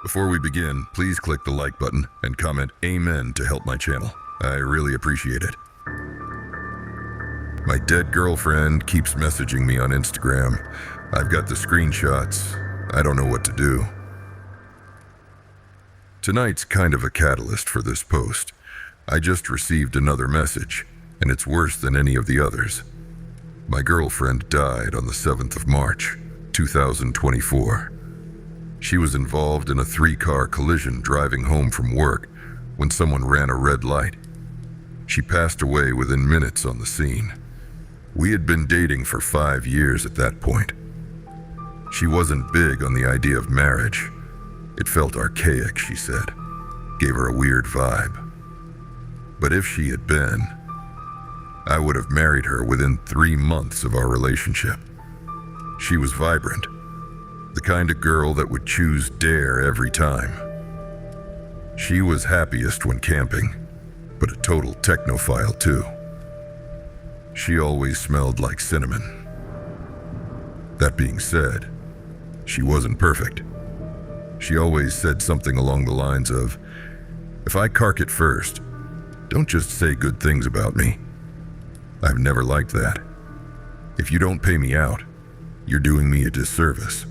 Before we begin, please click the like button and comment Amen to help my channel. I really appreciate it. My dead girlfriend keeps messaging me on Instagram. I've got the screenshots. I don't know what to do. Tonight's kind of a catalyst for this post. I just received another message, and it's worse than any of the others. My girlfriend died on the 7th of March, 2024. She was involved in a 3-car collision driving home from work when someone ran a red light. She passed away within minutes on the scene. We had been dating for 5 years at that point. She wasn't big on the idea of marriage. It felt archaic, she said. Gave her a weird vibe. But if she had been, I would have married her within 3 months of our relationship. She was vibrant, the kind of girl that would choose dare every time. She was happiest when camping, but a total technophile too. She always smelled like cinnamon. That being said, she wasn't perfect. She always said something along the lines of, "If I cark it first, don't just say good things about me." I've never liked that. If you don't pay me out, you're doing me a disservice.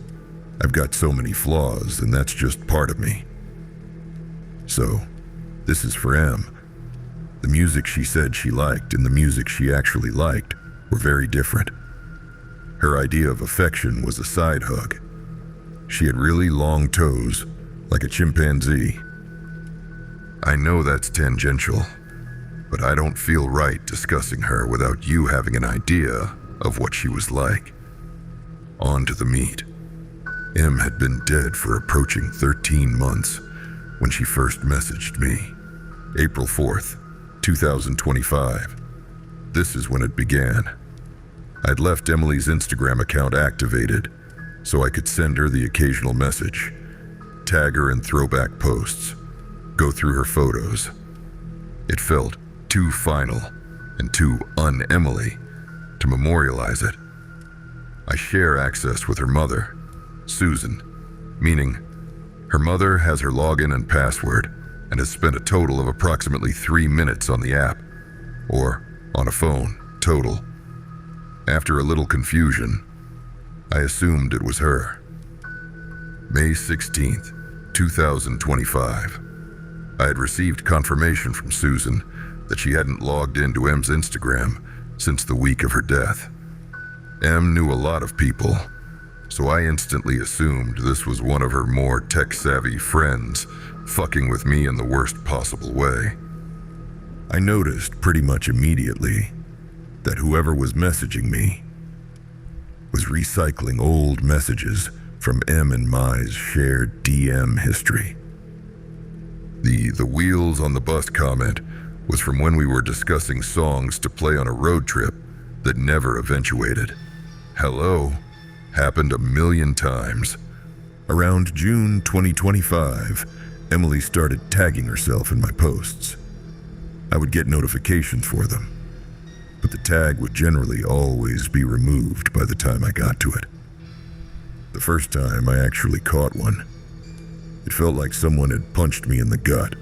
I've got so many flaws, and that's just part of me. So, this is for M. The music she said she liked and the music she actually liked were very different. Her idea of affection was a side hug. She had really long toes, like a chimpanzee. I know that's tangential, but I don't feel right discussing her without you having an idea of what she was like. On to the meat. M had been dead for approaching 13 months when she first messaged me. April 4th, 2025. This is when it began. I'd left Emily's Instagram account activated so I could send her the occasional message, tag her in throwback posts, go through her photos. It felt too final and too un-Emily to memorialize it. I share access with her mother, Susan, meaning her mother has her login and password and has spent a total of approximately 3 minutes on the app, or on a phone, total. After a little confusion, I assumed it was her. May 16th, 2025. I had received confirmation from Susan that she hadn't logged into M's Instagram since the week of her death. M knew a lot of people, so I instantly assumed this was one of her more tech-savvy friends fucking with me in the worst possible way. I noticed pretty much immediately that whoever was messaging me was recycling old messages from M and Mai's shared DM history. The wheels on the bus comment was from when we were discussing songs to play on a road trip that never eventuated. Hello happened a million times. Around June 2025, Emily started tagging herself in my posts. I would get notifications for them, but the tag would generally always be removed by the time I got to it. The first time I actually caught one, it felt like someone had punched me in the gut.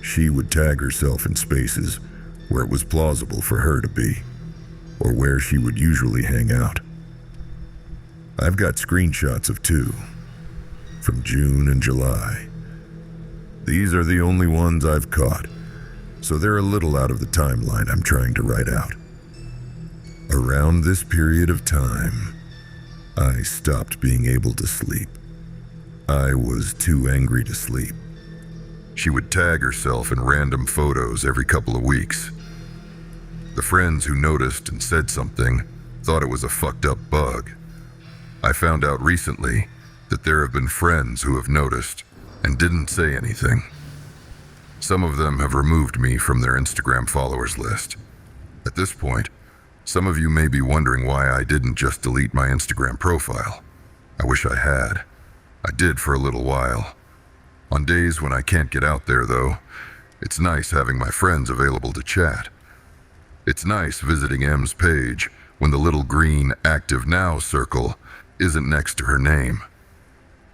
She would tag herself in spaces where it was plausible for her to be, or where she would usually hang out. I've got screenshots of 2, from June and July. These are the only ones I've caught, so they're a little out of the timeline I'm trying to write out. Around this period of time, I stopped being able to sleep. I was too angry to sleep. She would tag herself in random photos every couple of weeks. The friends who noticed and said something thought it was a fucked up bug. I found out recently that there have been friends who have noticed and didn't say anything. Some of them have removed me from their Instagram followers list. At this point, some of you may be wondering why I didn't just delete my Instagram profile. I wish I had. I did for a little while. On days when I can't get out there, though, it's nice having my friends available to chat. It's nice visiting M's page when the little green Active Now circle isn't next to her name.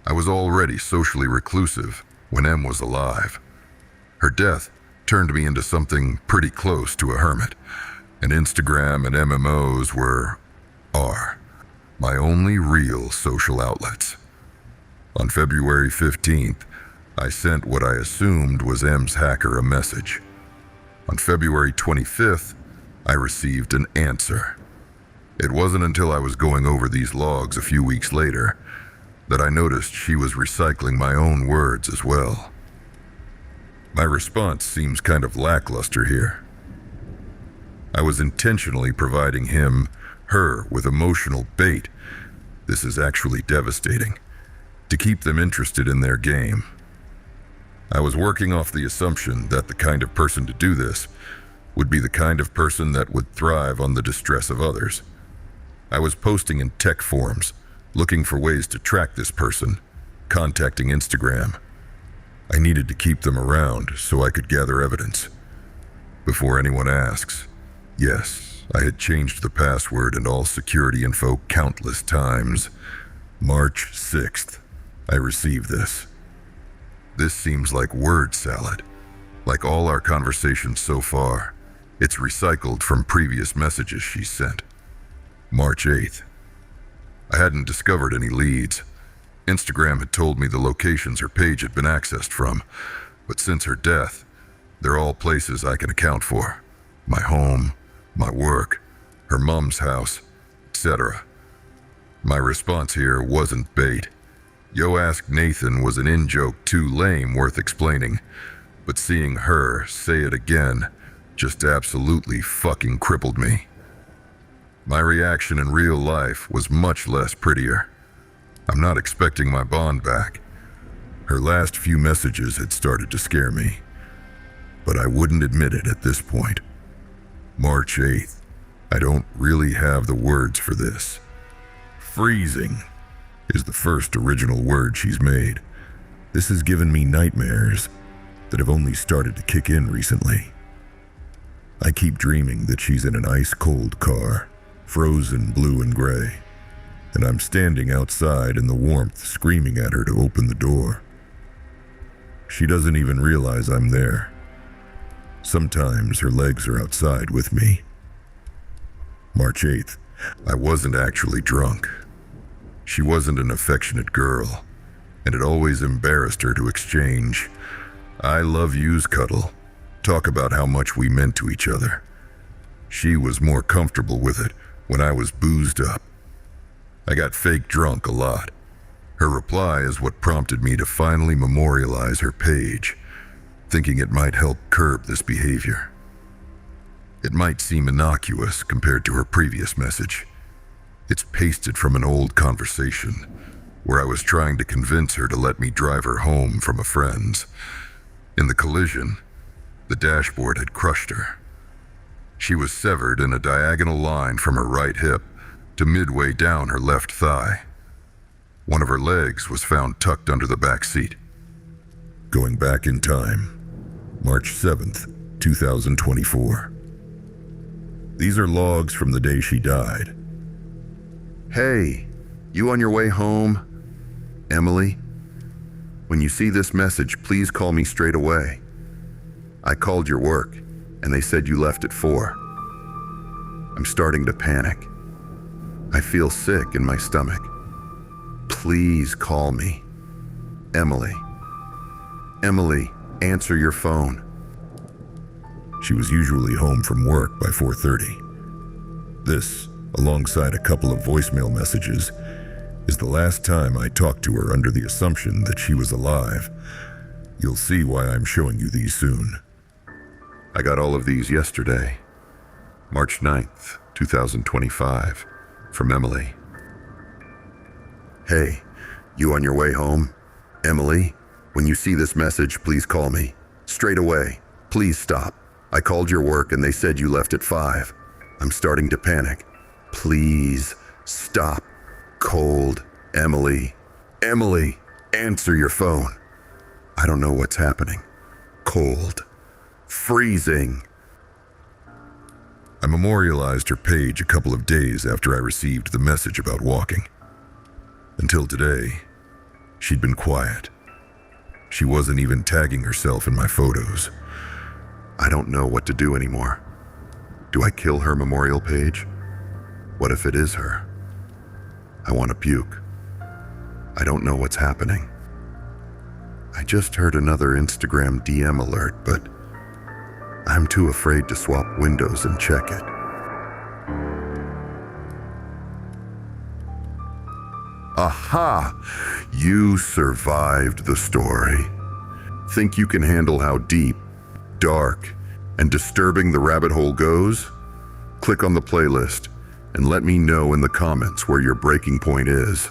I was already socially reclusive when Em was alive. Her death turned me into something pretty close to a hermit, and Instagram and MMOs are my only real social outlets. On February 15th, I sent what I assumed was Em's hacker a message. On February 25th, I received an answer. It wasn't until I was going over these logs a few weeks later that I noticed she was recycling my own words as well. My response seems kind of lackluster here. I was intentionally providing her with emotional bait. This is actually devastating, to keep them interested in their game. I was working off the assumption that the kind of person to do this would be the kind of person that would thrive on the distress of others. I was posting in tech forums, looking for ways to track this person, contacting Instagram. I needed to keep them around so I could gather evidence. Before anyone asks, yes, I had changed the password and all security info countless times. March 6th, I received this. This seems like word salad. Like all our conversations so far, it's recycled from previous messages she sent. March 8th. I hadn't discovered any leads. Instagram had told me the locations her page had been accessed from, but since her death, they're all places I can account for. My home, my work, her mom's house, etc. My response here wasn't bait. Yo Ask Nathan was an in-joke too lame worth explaining, but seeing her say it again just absolutely fucking crippled me. My reaction in real life was much less prettier. I'm not expecting my bond back. Her last few messages had started to scare me, but I wouldn't admit it at this point. March 8th. I don't really have the words for this. Freezing is the first original word she's made. This has given me nightmares that have only started to kick in recently. I keep dreaming that she's in an ice-cold car, frozen blue and gray, and I'm standing outside in the warmth screaming at her to open the door. She doesn't even realize I'm there. Sometimes her legs are outside with me. March 8th. I wasn't actually drunk. She wasn't an affectionate girl, and it always embarrassed her to exchange "I love yous" cuddle, talk about how much we meant to each other. She was more comfortable with it when I was boozed up. I got fake drunk a lot. Her reply is what prompted me to finally memorialize her page, thinking it might help curb this behavior. It might seem innocuous compared to her previous message. It's pasted from an old conversation where I was trying to convince her to let me drive her home from a friend's. In the collision, the dashboard had crushed her. She was severed in a diagonal line from her right hip to midway down her left thigh. One of her legs was found tucked under the back seat. Going back in time, March 7th, 2024. These are logs from the day she died. Hey, you on your way home? Emily? When you see this message, please call me straight away. I called your work, and they said you left at 4. I'm starting to panic. I feel sick in my stomach. Please call me. Emily. Emily, answer your phone. She was usually home from work by 4:30. This, alongside a couple of voicemail messages, is the last time I talked to her under the assumption that she was alive. You'll see why I'm showing you these soon. I got all of these yesterday, March 9th, 2025, from Emily. Hey, you on your way home? Emily, when you see this message, please call me. Straight away. Please stop. I called your work and they said you left at 5. I'm starting to panic. Please stop. Cold. Emily. Emily, answer your phone. I don't know what's happening. Cold. Freezing. I memorialized her page a couple of days after I received the message about walking. Until today, She'd been quiet. She wasn't even tagging herself in my photos. I don't know what to do anymore. Do I kill her memorial page? What if it is her? I want to puke. I don't know what's happening. I just heard another Instagram DM alert, but I'm too afraid to swap windows and check it. Aha! You survived the story. Think you can handle how deep, dark, and disturbing the rabbit hole goes? Click on the playlist and let me know in the comments where your breaking point is.